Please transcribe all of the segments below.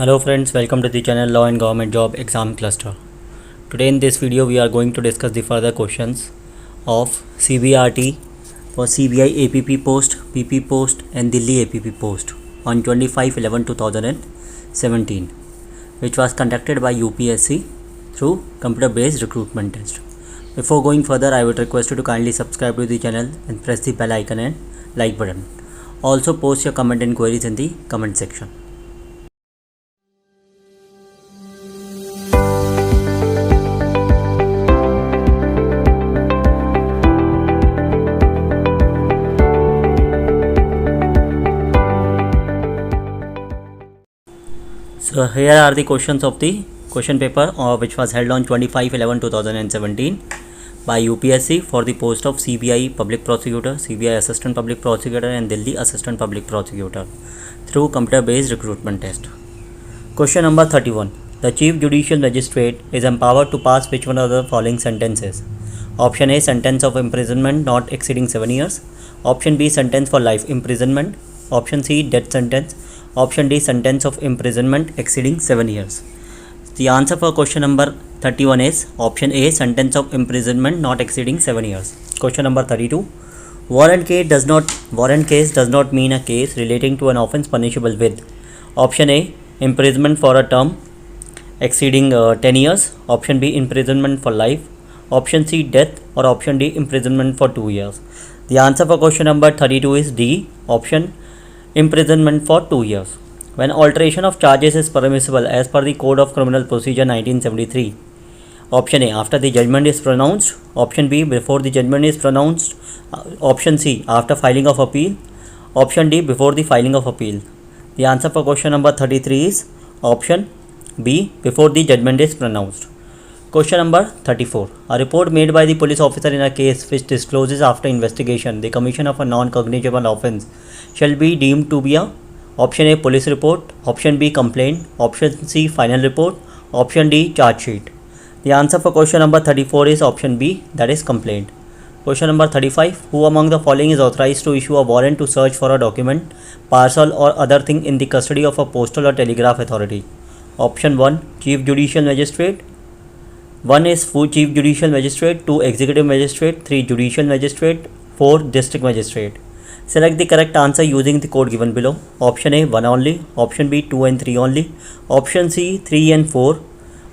Hello friends, welcome to the channel Law and Government Job Exam Cluster. Today in this video we are going to discuss the further questions of CBRT for CBI APP post, PP post and Delhi APP post on 25/11/2017, which was conducted by UPSC through computer based recruitment test. Before going further, I would request you to kindly subscribe to the channel and press the bell icon and like button. Also post your comment and queries in the comment section. So here are the questions of the question paper which was held on 25/11/2017 by UPSC for the post of CBI Public Prosecutor, CBI Assistant Public Prosecutor and Delhi Assistant Public Prosecutor through computer based recruitment test. Question number 31. The Chief Judicial Magistrate is empowered to pass which one of the following sentences? Option A, sentence of imprisonment not exceeding 7 years. Option B, sentence for life imprisonment. Option C, death sentence. Option D, sentence of imprisonment exceeding 7 years. The answer for question number 31 is option A, sentence of imprisonment not exceeding 7 years. Question number 32. Warrant case does not mean a case relating to an offence punishable with option A, imprisonment for a term exceeding 10 years. Option B, imprisonment for life. Option C, death, or option D, imprisonment for 2 years. The answer for question number 32 is D, option imprisonment for 2 years. When alteration of charges is permissible as per the Code of Criminal Procedure 1973. Option A, after the judgment is pronounced. Option B, before the judgment is pronounced. Option C, after filing of appeal. Option D, before the filing of appeal. The answer for question number 33 is option B, before the judgment is pronounced. Question number 34. A report made by the police officer in a case which discloses after investigation the commission of a non-cognizable offence shall be deemed to be a option A, police report. Option B, complaint. Option C, final report. Option D, charge sheet. The answer for question number 34 is option B, that is complaint. Question number 35. Who among the following is authorized to issue a warrant to search for a document, parcel or other thing in the custody of a postal or telegraph authority? Option 1, Chief Judicial Magistrate. 1 is Chief Judicial Magistrate, 2 Executive Magistrate, 3 Judicial Magistrate, 4 District Magistrate. Select the correct answer using the code given below. Option A, 1 only. Option B, 2 and 3 only. Option C, 3 and 4.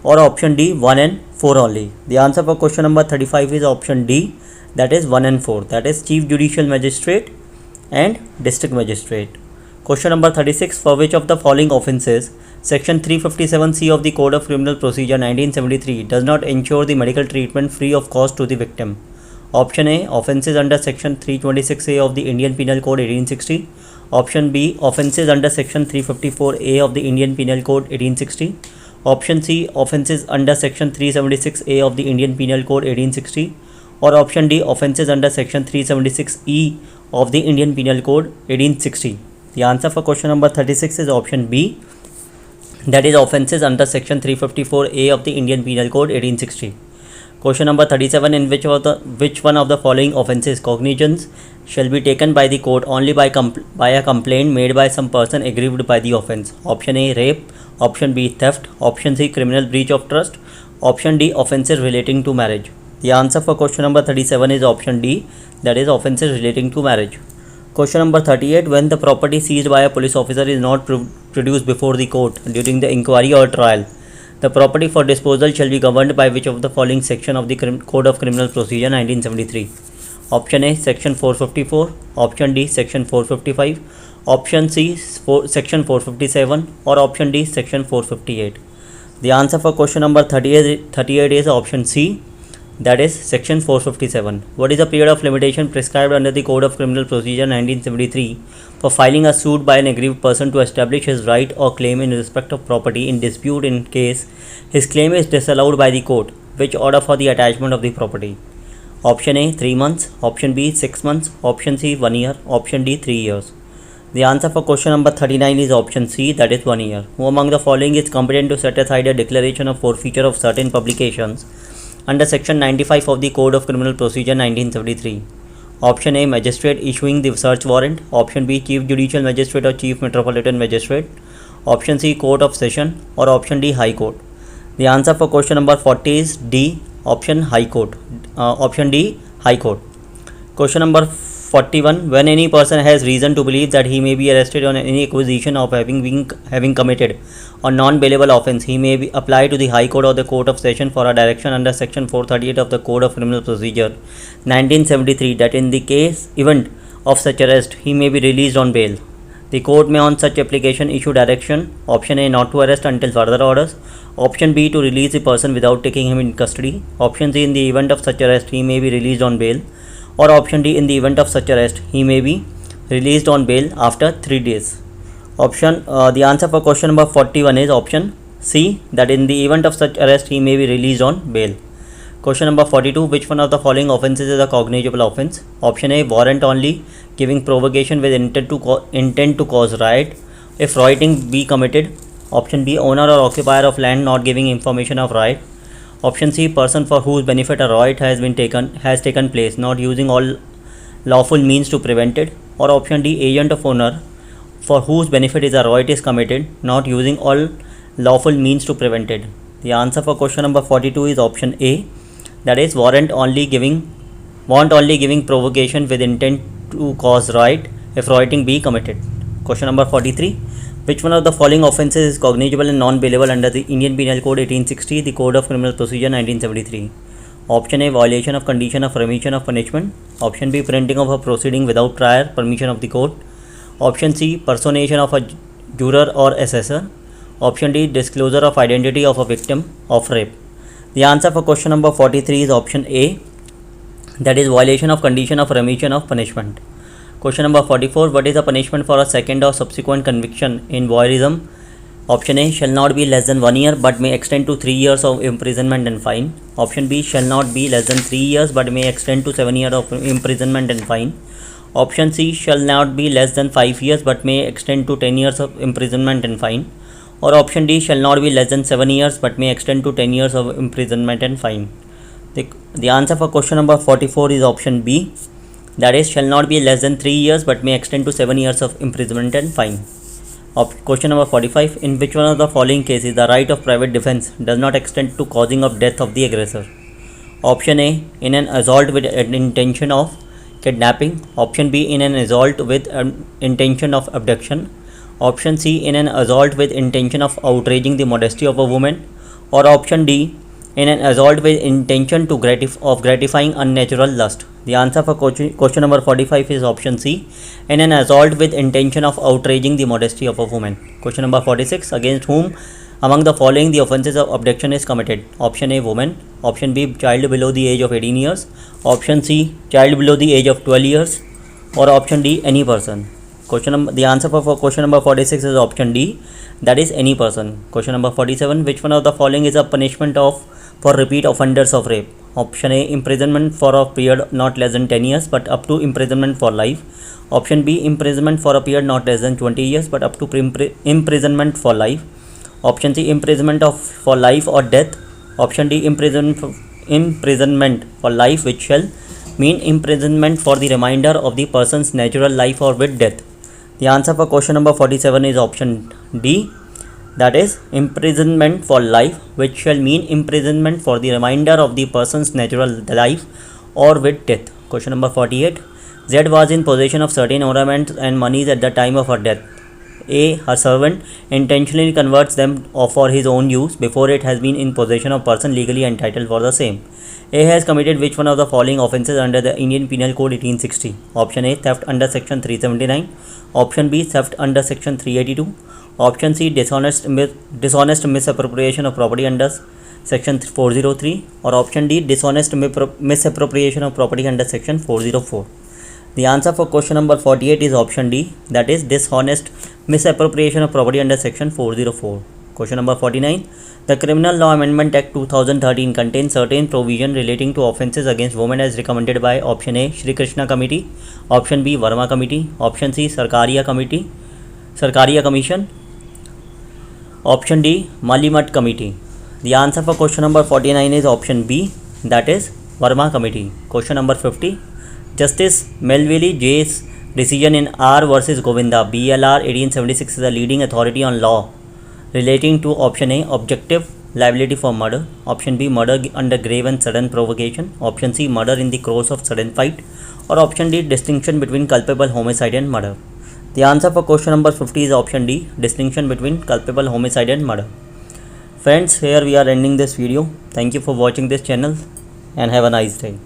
Or option D, 1 and 4 only. The answer for question number 35 is option D, that is 1 and 4. That is Chief Judicial Magistrate and District Magistrate. Question number 36. For which of the following offences Section 357C of the Code of Criminal Procedure 1973 does not ensure the medical treatment free of cost to the victim? Option A, offences under Section 326A of the Indian Penal Code 1860. Option B, offences under Section 354A of the Indian Penal Code 1860. Option C, offences under Section 376A of the Indian Penal Code 1860. Or option D, offences under Section 376E of the Indian Penal Code 1860. The answer for question number 36 is option B, that is offences under Section 354A of the Indian Penal Code 1860. Question number 37. In which one of the following offences cognizance shall be taken by the court only by a complaint made by some person aggrieved by the offence? Option A, rape. Option B, theft. Option C, criminal breach of trust. Option D, offences relating to marriage. The answer for question number 37 is option D, that is offences relating to marriage. Question number 38. When the property seized by a police officer is not produced before the court during the inquiry or trial, the property for disposal shall be governed by which of the following section of the Code of Criminal Procedure 1973? Option A, Section 454. Option D, Section 455. Option C, Section 457. Or option D, Section 458. The answer for question number 38 is option C, that is Section 457. What is the period of limitation prescribed under the Code of Criminal Procedure 1973 for filing a suit by an aggrieved person to establish his right or claim in respect of property in dispute in case his claim is disallowed by the court? Which order for the attachment of the property? Option A, 3 months. Option B, 6 months. Option C, 1 year. Option D, 3 years. The answer for question number 39 is option C, that is 1 year. Who among the following is competent to set aside a declaration of forfeiture of certain publications under Section 95 of the Code of Criminal Procedure 1973? Option A, magistrate issuing the search warrant. Option B, Chief Judicial Magistrate or Chief Metropolitan Magistrate. option C Court of Session, or option D High Court. The answer for question number 40 is D, option High Court. Option D High Court. Question number 41. When any person has reason to believe that he may be arrested on any accusation of having committed a non-bailable offence, he may be applied to the High Court or the Court of Session for a direction under Section 438 of the Code of Criminal Procedure 1973 that in the event of such arrest, he may be released on bail. The court may on such application issue direction: option A not to arrest until further orders, option B to release the person without taking him in custody, option C in the event of such arrest he may be released on bail, or option D in the event of such arrest he may be released on bail after 3 days. The answer for question number 41 is option C, that in the event of such arrest he may be released on bail. Question number 42. Which one of the following offences is a cognizable offence? Option A warrant only, giving provocation with intent to cause riot if rioting be committed. Option B owner or occupier of land not giving information of riot. Option C person for whose benefit a riot has taken place, not using all lawful means to prevent it. Or option D agent of owner for whose benefit is a riot is committed, not using all lawful means to prevent it. The answer for question number 42 is option A, that is warrant only giving provocation with intent to cause riot if rioting be committed. Question number 43. Which one of the following offences is cognizable and non-bailable under the Indian Penal Code 1860, the Code of Criminal Procedure 1973? Option A violation of condition of remission of punishment. Option B printing of a proceeding without prior permission of the court. Option C personation of a juror or assessor. Option D disclosure of identity of a victim of rape. The answer for question number 43 is option A, that is violation of condition of remission of punishment. Question number 44. What is the punishment for a second or subsequent conviction in voyeurism? Option A shall not be less than 1 year but may extend to 3 years of imprisonment and fine. Option B shall not be less than 3 years but may extend to 7 years of imprisonment and fine. Option C shall not be less than 5 years but may extend to 10 years of imprisonment and fine. Or option D shall not be less than 7 years but may extend to 10 years of imprisonment and fine. The answer for question number 44 is option B, that is shall not be less than 3 years but may extend to 7 years of imprisonment and fine. Question number 45. In which one of the following cases the right of private defense does not extend to causing of death of the aggressor? Option A in an assault with an intention of kidnapping. Option B in an assault with an intention of abduction. Option C in an assault with intention of outraging the modesty of a woman. Or option D in an assault with intention to gratifying unnatural lust. The answer for question number 45 is option C, in an assault with intention of outraging the modesty of a woman. Question number 46. Against whom among the following the offences of abduction is committed? Option A woman. Option B child below the age of 18 years. Option C child below the age of 12 years. Or option D any person. The answer for question number 46 is option D, that is any person. Question number 47. Which one of the following is a punishment for repeat offenders of rape? Option A imprisonment for a period not less than 10 years but up to imprisonment for life. Option B imprisonment for a period not less than 20 years but up to imprisonment for life. Option C imprisonment for life or death. Option D imprisonment for life, which shall mean imprisonment for the remainder of the person's natural life or with death. The answer for question number 47 is option D, that is imprisonment for life, which shall mean imprisonment for the remainder of the person's natural life or with death. Question number 48. Z was in possession of certain ornaments and monies at the time of her death. A. Her servant intentionally converts them for his own use before it has been in possession of person legally entitled for the same. A has committed which one of the following offences under the Indian Penal Code 1860? Option A theft under section 379. Option B theft under section 382. Option C dishonest misappropriation of property under section 403. Or option D dishonest misappropriation of property under section 404. The answer for question number 48 is option D, that is dishonest misappropriation of property under section 404. Question number 49. The Criminal Law Amendment Act 2013 contains certain provision relating to offences against women as recommended by option A Shri Krishna Committee, option B Verma Committee, option C Sarkaria Commission, option D Malimat Committee. The answer for question number 49 is option B, that is Verma Committee. Question number 50. Justice Melville J's decision in R versus Govinda BLR 1876 is a leading authority on law relating to option A objective liability for murder, option B murder under grave and sudden provocation, option C murder in the course of sudden fight, or option D distinction between culpable homicide and murder. The answer for question number 50 is option D, distinction between culpable homicide and murder. Friends, here we are ending this video. Thank you for watching this channel and have a nice day.